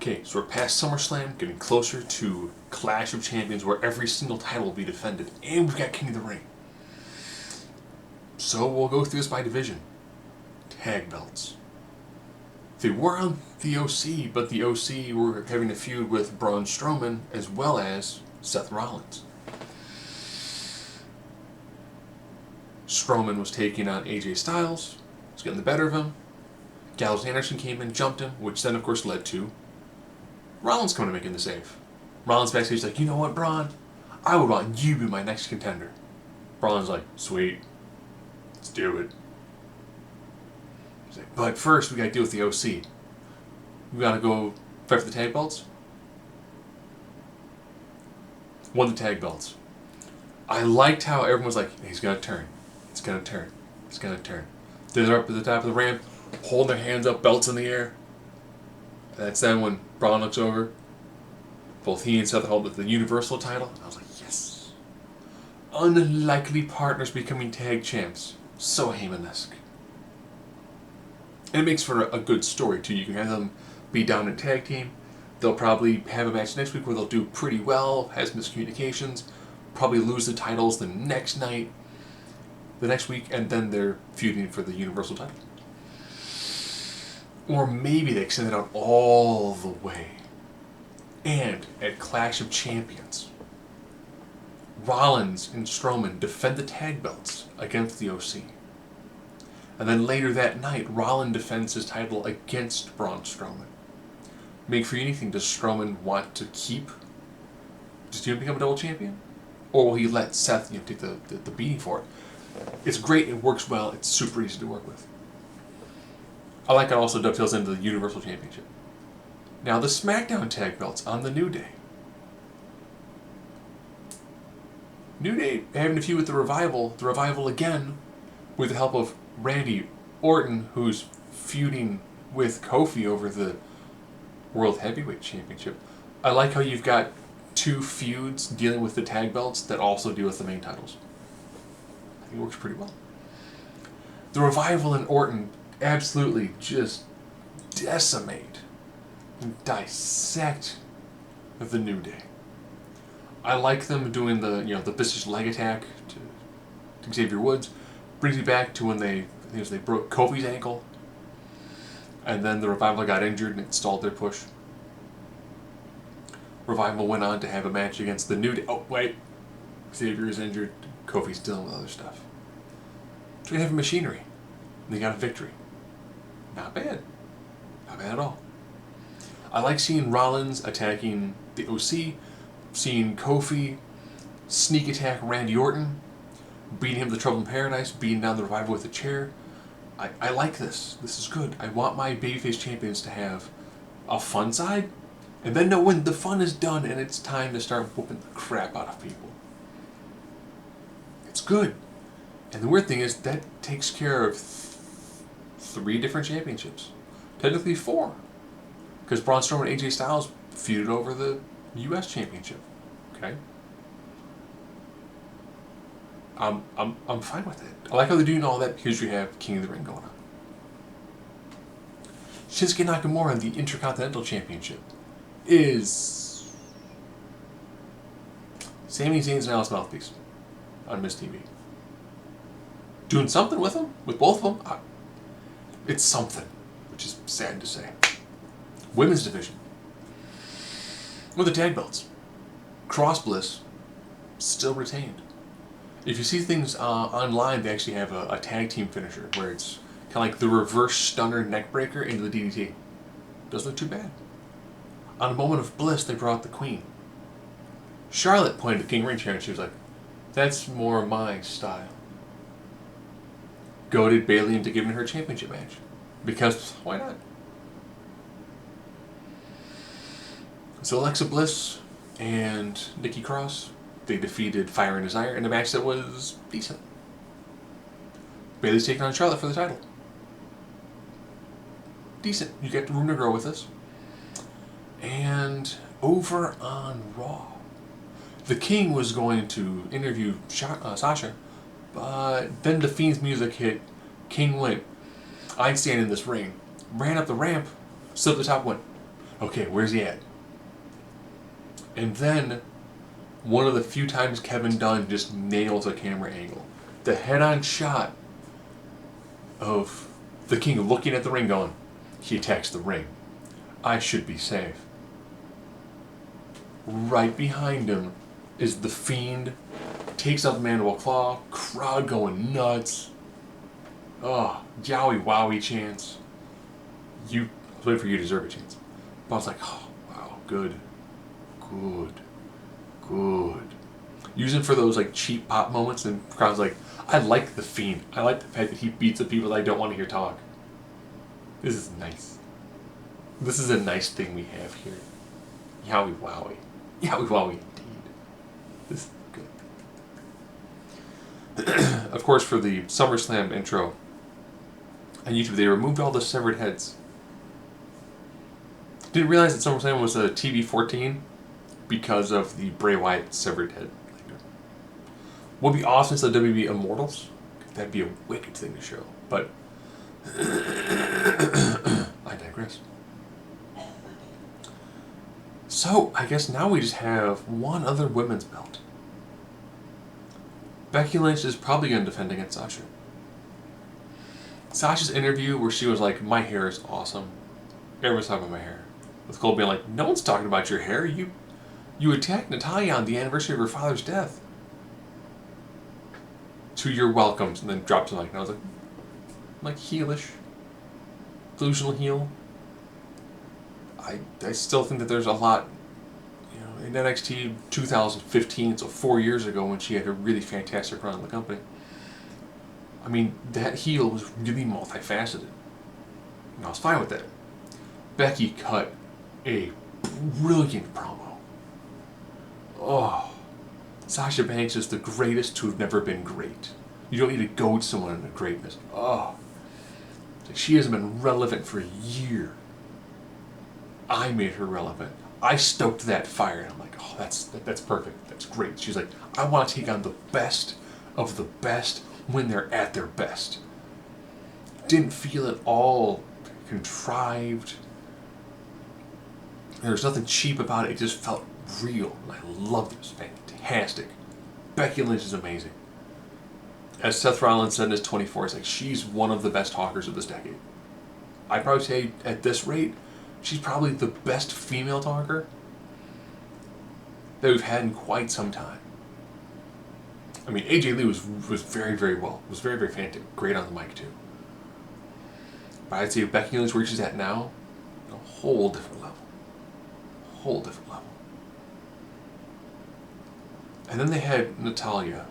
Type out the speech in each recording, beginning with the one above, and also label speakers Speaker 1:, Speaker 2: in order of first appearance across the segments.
Speaker 1: Okay, so we're past SummerSlam, getting closer to Clash of Champions, where every single title will be defended, and we've got King of the Ring. So we'll go through this by division. Tag belts. They were on the OC, but the OC were having a feud with Braun Strowman as well as Seth Rollins. Strowman was taking on AJ Styles, was getting the better of him. Gallows and Anderson came in, jumped him, which then of course led to Rollins coming to making the save. Rollins backstage like, you know what, Braun? I would want you to be my next contender. Braun's like, sweet. Let's do it. He's like, but first we gotta deal with the OC. We gotta go fight for the tag belts. Won the tag belts. I liked how everyone was like, he's gonna turn. It's gonna turn. It's gonna turn. They're up at the top of the ramp, holding their hands up, belts in the air. And that's then when Braun looks over. Both he and Seth hold the Universal title. I was like, yes. Unlikely partners becoming tag champs. So Heyman-esque. And it makes for a good story, too. You can have them be dominant tag team. They'll probably have a match next week where they'll do pretty well, has miscommunications, probably lose the titles the next night, the next week, and then they're feuding for the Universal title. Or maybe they extend it out all the way. And at Clash of Champions, Rollins and Strowman defend the tag belts against the OC. And then later that night, Rollins defends his title against Braun Strowman. Make for anything, does Strowman want to keep? Does he become a double champion? Or will he let Seth take the beating for it? It's great, it works well, it's super easy to work with. I like how it also dovetails into the Universal Championship. Now the SmackDown tag belts on the New Day. New Day having a feud with the Revival again, with the help of Randy Orton, who's feuding with Kofi over the World Heavyweight Championship. I like how you've got two feuds dealing with the tag belts that also deal with the main titles. I think it works pretty well. The Revival and Orton absolutely just decimate and dissect the New Day. I like them doing the vicious leg attack to Xavier Woods. Brings me back to when they broke Kofi's ankle, and then the Revival got injured and it stalled their push. Revival went on to have a match against the New Day. Oh wait, Xavier is injured. Kofi's dealing with other stuff. So we have machinery, and they got a victory. Not bad. Not bad at all. I like seeing Rollins attacking the OC, seeing Kofi sneak attack Randy Orton, beating him to Trouble in Paradise, beating down the Revival with a chair. I like this. This is good. I want my babyface champions to have a fun side, and then know when the fun is done and it's time to start whooping the crap out of people. It's good. And the weird thing is that takes care of 3 different championships. Technically 4. Because Braun Strowman and AJ Styles feuded over the US Championship. Okay? I'm fine with it. I like how they're doing all that because you have King of the Ring going on. Shinsuke Nakamura, the Intercontinental Championship, is Sami Zayn's and Alice mouthpiece on Miss TV. Doing something with them, with both of them. It's something, which is sad to say. Women's division. With the tag belts. Cross Bliss, still retained. If you see things online, they actually have a tag team finisher where it's kind of like the reverse stunner neck breaker into the DDT. Doesn't look too bad. On a moment of bliss, they brought the Queen. Charlotte pointed to King Ring chair and she was like, that's more my style. Goaded Bayley into giving her a championship match. Because, why not? So Alexa Bliss and Nikki Cross, they defeated Fire and Desire in a match that was decent. Bayley's taking on Charlotte for the title. Decent. You get room to grow with this. And over on Raw, the King was going to interview Sasha, but then the Fiend's music hit. King went, I'd stand in this ring. Ran up the ramp, stood at the top, went, Okay, where's he at? And then, one of the few times Kevin Dunn just nails a camera angle. The head-on shot of the King looking at the ring going, he attacks the ring. I should be safe. Right behind him is the Fiend, takes out the Mandible Claw, crowd going nuts. Oh, Yowie Wowie chants. I was waiting for you to deserve a chance. But I was like, oh, wow, good. Using for those like cheap pop moments, and the crowd's like, I like the Fiend. I like the fact that he beats the people that I don't want to hear talk. This is nice. This is a nice thing we have here. Yowie Wowie. Yowie Wowie indeed. This is good. Of course, for the SummerSlam intro on YouTube, they removed all the severed heads. Didn't realize that SummerSlam was a TV-14 because of the Bray Wyatt severed head. Would be awesome as the WWE Immortals. That'd be a wicked thing to show. But I digress. So, I guess now we just have one other women's belt. Becky Lynch is probably going to defend against Sasha. Sasha's interview where she was like, my hair is awesome. Everyone's talking about my hair. With Cole being like, no one's talking about your hair. You attacked Natalya on the anniversary of her father's death. To your welcomes, and then dropped to and I was like heelish. Delusional heel. I still think that there's a lot, in NXT 2015, so 4 years ago when she had a really fantastic run in the company. I mean, that heel was really multifaceted. And I was fine with that. Becky cut a brilliant promo. Oh. Sasha Banks is the greatest to have never been great. You don't need to goad someone into greatness. Oh. She hasn't been relevant for a year. I made her relevant. I stoked that fire, and I'm like, oh, that's perfect. That's great. She's like, I want to take on the best of the best when they're at their best. Didn't feel it all contrived. There was nothing cheap about it. It just felt real. And I loved it. It was fantastic. Becky Lynch is amazing. As Seth Rollins said in his 24, it's like, she's one of the best talkers of this decade. I'd probably say, at this rate, she's probably the best female talker that we've had in quite some time. I mean, AJ Lee was very, very well. Was very, very fantastic. Great on the mic, too. But I'd say if Becky Lynch where she's at now, a whole different level. Whole different level. And then they had Natalya.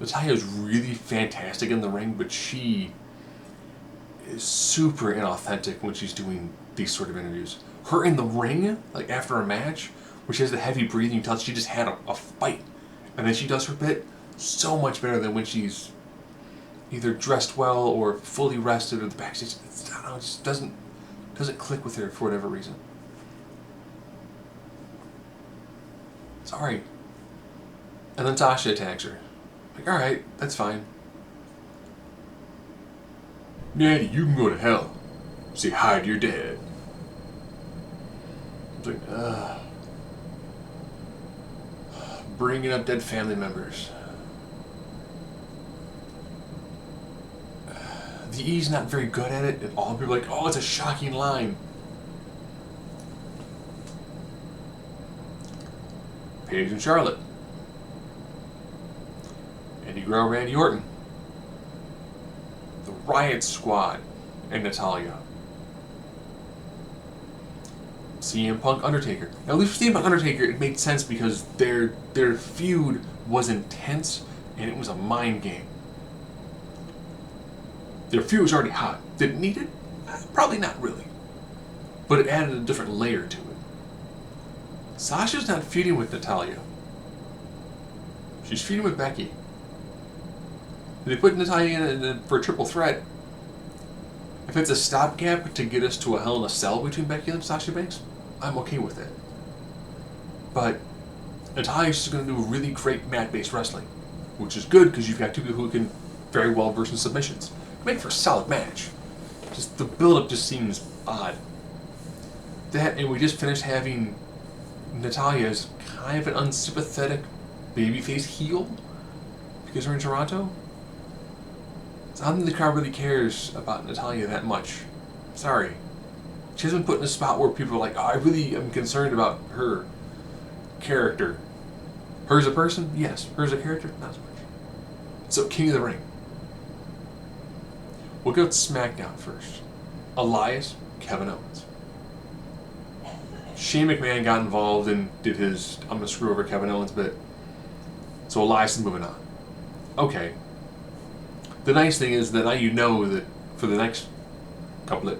Speaker 1: Natalya is really fantastic in the ring, but she is super inauthentic when she's doing these sort of interviews. Her in the ring, like after a match, where she has the heavy breathing, you tell she just had a fight. And then she does her bit so much better than when she's either dressed well or fully rested or the backstage. I don't know, it just doesn't click with her for whatever reason. Sorry. And then Sasha attacks her. Like, alright, that's fine. Natty, you can go to hell. Say hi to your dad. It's like, bringing up dead family members. The E's not very good at it, and all people are like, oh, it's a shocking line. Paige and Charlotte. Eddie Guerrero, Randy Orton. The Riot Squad and Natalya. CM Punk, Undertaker. Now, at least for CM Punk, Undertaker, it made sense because their feud was intense and it was a mind game. Their feud was already hot. Did it need it? Probably not really. But it added a different layer to it. Sasha's not feuding with Natalya. She's feuding with Becky. They put Natalya in for a triple threat. If it's a stopgap to get us to a Hell in a Cell between Becky and Sasha Banks, I'm okay with it. But Natalya's just going to do really great mat-based wrestling, which is good because you've got two people who can very well versus submissions. Make for a solid match. Just the build-up just seems odd. That, and we just finished having Natalya as kind of an unsympathetic babyface heel because we're in Toronto. So I don't think the crowd really cares about Natalya that much. Sorry. She hasn't been put in a spot where people are like, oh, I really am concerned about her character. Her as a person? Yes. Her as a character? Not as much. So, King of the Ring. We'll go with SmackDown first. Elias, Kevin Owens. Shane McMahon got involved and did his I'm going to screw over Kevin Owens bit. So Elias is moving on. Okay. The nice thing is that now you know that for the next couplet,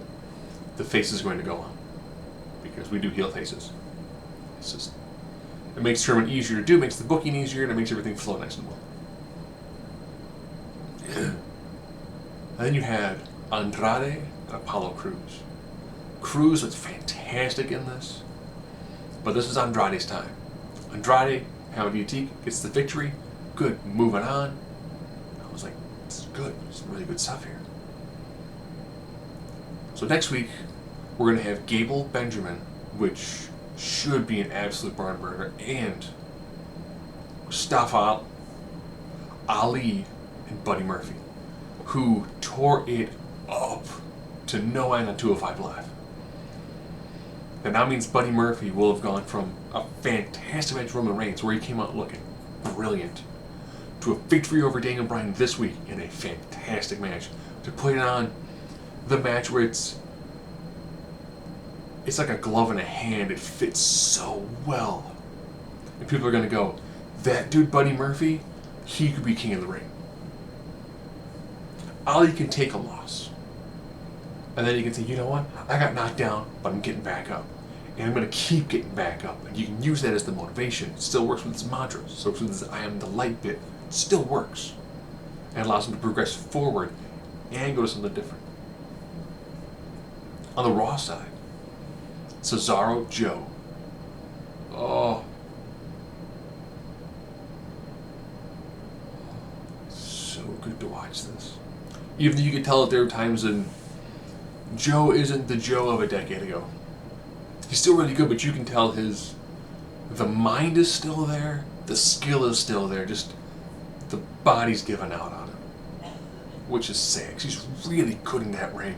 Speaker 1: the face is going to go on. Because we do heel faces. It's just, it makes tournament easier to do, makes the booking easier, and it makes everything flow nice and well. And then you had Andrade and Apollo Crews. Crews was fantastic in this, but this is Andrade's time. Andrade, Hamadiatique, gets the victory. Good, moving on. I was like, this is good. Some really good stuff here. So next week, we're going to have Gable Benjamin, which should be an absolute barn burner, and Mustafa Ali and Buddy Murphy, who tore it up to no end on 205 Live. That now means Buddy Murphy will have gone from a fantastic match with Roman Reigns, where he came out looking brilliant, to a victory over Daniel Bryan this week in a fantastic match, to putting on the match where it's like a glove in a hand. It fits so well. And people are going to go, that dude Buddy Murphy, he could be King of the Ring. Ali can take a loss. And then you can say, you know what? I got knocked down, but I'm getting back up. And I'm going to keep getting back up. And you can use that as the motivation. It still works with his mantras. So with his I am the light bit. It still works. And allows him to progress forward and go to something different. On the Raw side, Cesaro, Joe. Oh. So good to watch this. Even though you can tell that there are times when Joe isn't the Joe of a decade ago. He's still really good, but you can tell the mind is still there, the skill is still there, just the body's given out on him. Which is sad, 'cause he's really good in that ring.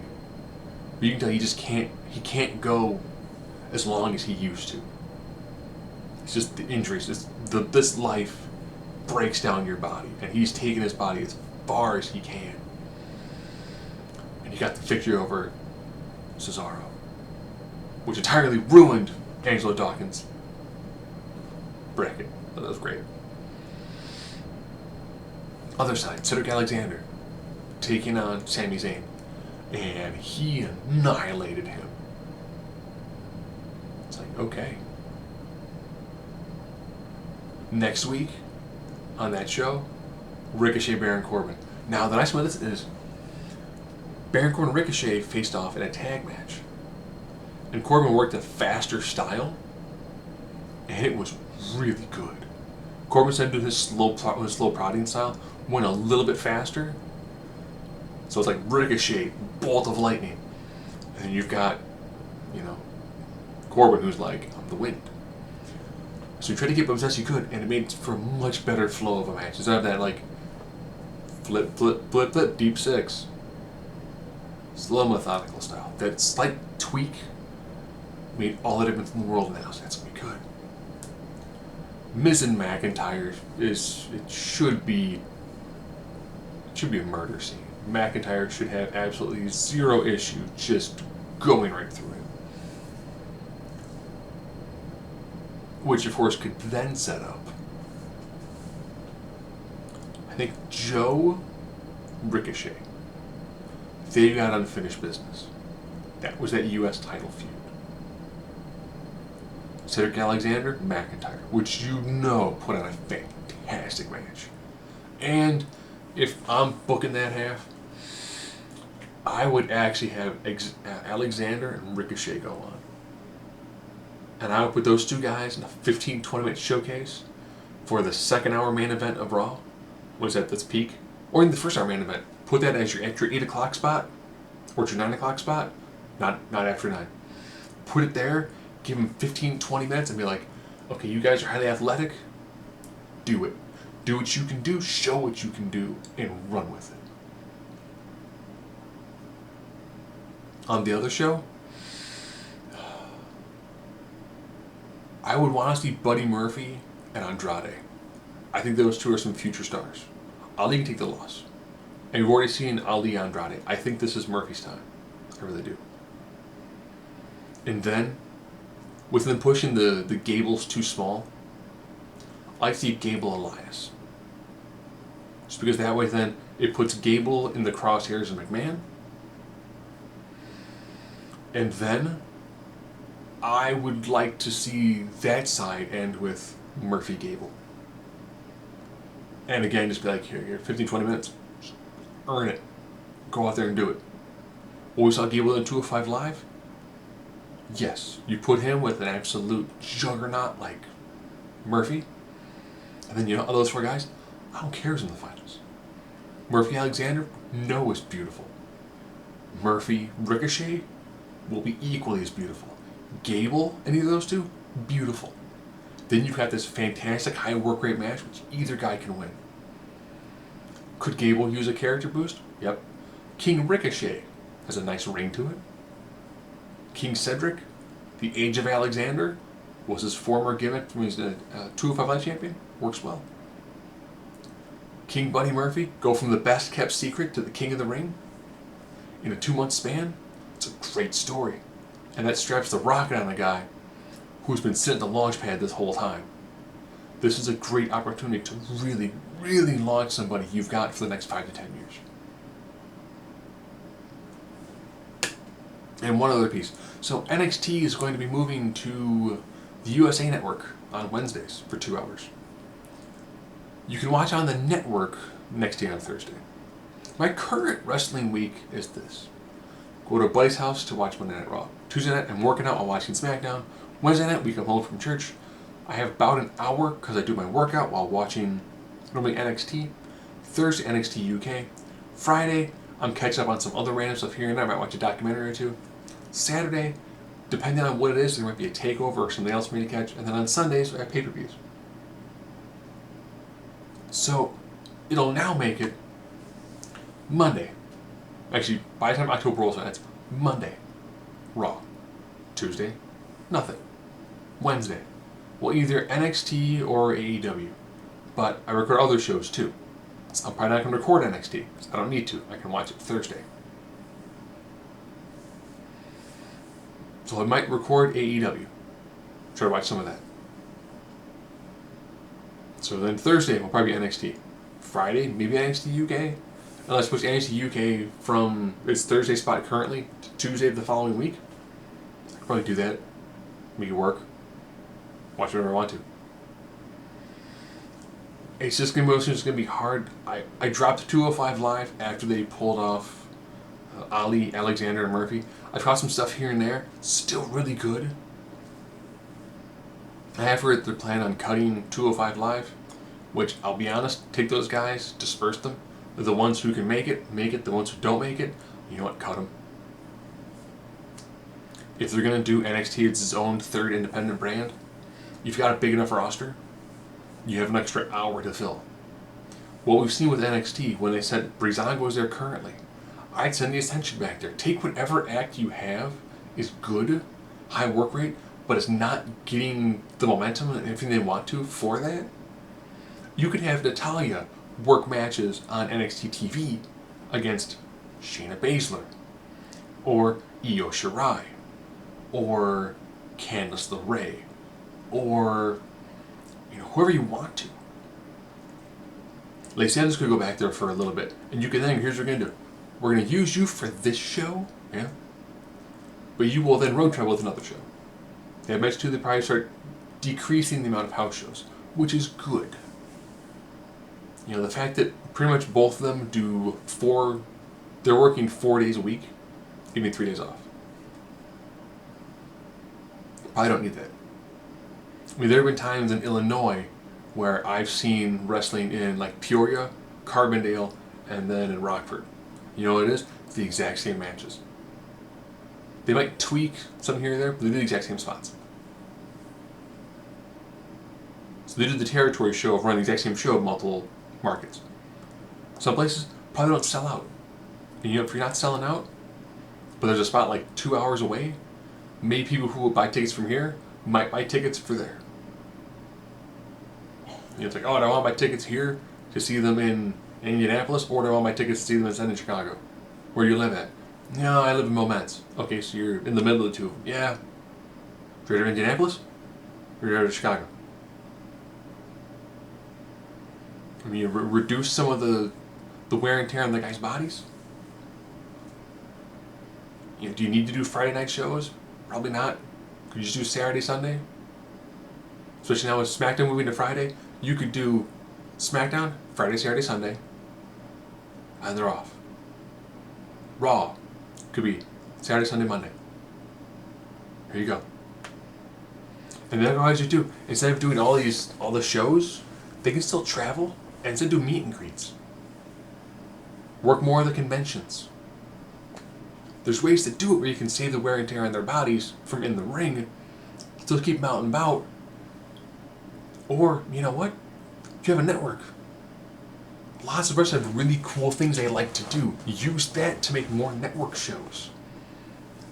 Speaker 1: But you can tell he can't go as long as he used to. It's just the injuries, this life breaks down your body, and he's taking his body as far as he can. And he got the victory over Cesaro, which entirely ruined Angelo Dawkins' bracket. That was great. Other side, Cedric Alexander taking on Sami Zayn, and he annihilated him. It's like, okay. Next week, on that show, Ricochet, Baron Corbin. Now, the nice one of this is Baron Corbin and Ricochet faced off in a tag match. And Corbin worked a faster style, and it was really good. Corbin said his slow prodding style went a little bit faster. So it's like Ricochet, bolt of lightning. And then you've got, Corbin who's like, I'm the wind. So you try to keep up as best you could, and it made for a much better flow of a match. Instead of that, like, flip, flip, flip, flip, deep six. Slow, methodical style. That slight tweak made all the difference in the world now, so that's going to be good. Miz and McIntyre should be a murder scene. McIntyre should have absolutely zero issue just going right through him. Which, of course, could then set up, I think, Joe, Ricochet. They've got unfinished business. That was that U.S. title feud. Cedric Alexander, McIntyre, which put on a fantastic match. And if I'm booking that half, I would actually have Alexander and Ricochet go on. And I would put those two guys in a 15-20 minute showcase for the second hour main event of Raw. What is that? That's peak. Or in the first hour main event. Put that as your 8 o'clock spot. Or it's your 9 o'clock spot, not after 9. Put it there, give them 15, 20 minutes and be like, okay, you guys are highly athletic, do it. Do what you can do, show what you can do, and run with it. On the other show, I would want to see Buddy Murphy and Andrade. I think those two are some future stars. Ali can take the loss. And we've already seen Ali Andrade. I think this is Murphy's time. I really do. And then, with them pushing the Gables too small, I like to see Gable Elias. Just because that way then it puts Gable in the crosshairs of McMahon. And then I would like to see that side end with Murphy Gable. And again, just be like, here, 15, 20 minutes. Just earn it. Go out there and do it. What we saw Gable in 205 Live? Yes. You put him with an absolute juggernaut like Murphy. And then, of those 4 guys, I don't care who's in the finals. Murphy Alexander, no, is beautiful. Murphy Ricochet will be equally as beautiful. Gable, any of those two, beautiful. Then you've got this fantastic high work rate match, which either guy can win. Could Gable use a character boost? Yep. King Ricochet has a nice ring to it. King Cedric, the Age of Alexander, was his former gimmick when he was the 205 Live champion. Works well. King Buddy Murphy, go from the best kept secret to the king of the ring in a 2-month span. It's a great story. And that straps the rocket on a guy who's been sitting at the launch pad this whole time. This is a great opportunity to really, really launch somebody you've got for the next 5 to 10 years. And one other piece. So NXT is going to be moving to the USA Network on Wednesdays for 2 hours. You can watch on the network next day on Thursday. My current wrestling week is this. Go to a buddy's house to watch Monday Night Raw. Tuesday night, I'm working out while watching SmackDown. Wednesday night, we come home from church. I have about an hour because I do my workout while watching normally NXT. Thursday, NXT UK. Friday, I'm catching up on some other random stuff here and there. I might watch a documentary or two. Saturday, depending on what it is, there might be a takeover or something else for me to catch. And then on Sundays, I have pay-per-views. So, it'll now make it Monday. Actually, by the time October rolls around, it's Monday, Raw. Tuesday, nothing. Wednesday, well, either NXT or AEW. But I record other shows too. So I'm probably not going to record NXT. I don't need to. I can watch it Thursday. So I might record AEW. Try to watch some of that. So then Thursday will probably be NXT. Friday, maybe NXT UK. Unless I push NXT UK from its Thursday spot currently to Tuesday of the following week. I could probably do that. Make it work. Watch whatever I want to. It's just going to be hard. I dropped 205 Live after they pulled off Ali, Alexander, and Murphy. I tried some stuff here and there. Still really good. I have heard they're planning on cutting 205 Live, which, I'll be honest, take those guys, disperse them. The ones who can make it, make it. The ones who don't make it, you know what, cut them. If they're going to do NXT as its own third independent brand, you've got a big enough roster, you have an extra hour to fill. What we've seen with NXT, when they said Breezango is there currently, I'd send the attention back there. Take whatever act you have is good, high work rate, but it's not getting the momentum and everything they want to for that. You could have Natalya work matches on NXT TV against Shayna Baszler, or Io Shirai, or Candice LeRae, or whoever you want to. Lacey Evans could go back there for a little bit, and you can then, here's what we're going to do. We're going to use you for this show, yeah? But you will then road travel with another show. They have match 2, they probably start decreasing the amount of house shows, which is good. The fact that pretty much both of them they're working 4 days a week, give me 3 days off. I don't need that. There have been times in Illinois where I've seen wrestling in like Peoria, Carbondale, and then in Rockford. You know what it is? the exact same matches. They might tweak something here or there, but they do the exact same spots. So they do the territory show of running the exact same show of multiple markets. Some places probably don't sell out. And if you're not selling out, but there's a spot like 2 hours away, maybe people who will buy tickets from here might buy tickets for there. It's like, oh, do I want to buy tickets here to see them in Indianapolis, or do I want my tickets to see them instead in Chicago? Where do you live at? No, I live in Moments. Okay, so you're in the middle of the two. Yeah. So you're in Indianapolis, or you're out of Chicago? I mean, you reduce some of the wear and tear on the guys' bodies. Do you need to do Friday night shows? Probably not. Could you just do Saturday, Sunday? Especially now with SmackDown moving to Friday, you could do SmackDown, Friday, Saturday, Sunday, and they're off. Raw could be Saturday, Sunday, Monday. Here you go. And then what you do, instead of doing all the shows, they can still travel and instead do meet and greets. Work more of the conventions. There's ways to do it where you can save the wear and tear on their bodies from in the ring, still keep them out and about. Or, you know what? If you have a network, lots of wrestlers have really cool things they like to do. Use that to make more network shows.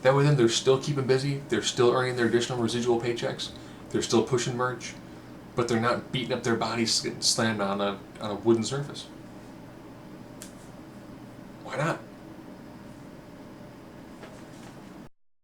Speaker 1: That way then they're still keeping busy, they're still earning their additional residual paychecks, they're still pushing merch, but they're not beating up their bodies getting slammed on a wooden surface. Why not?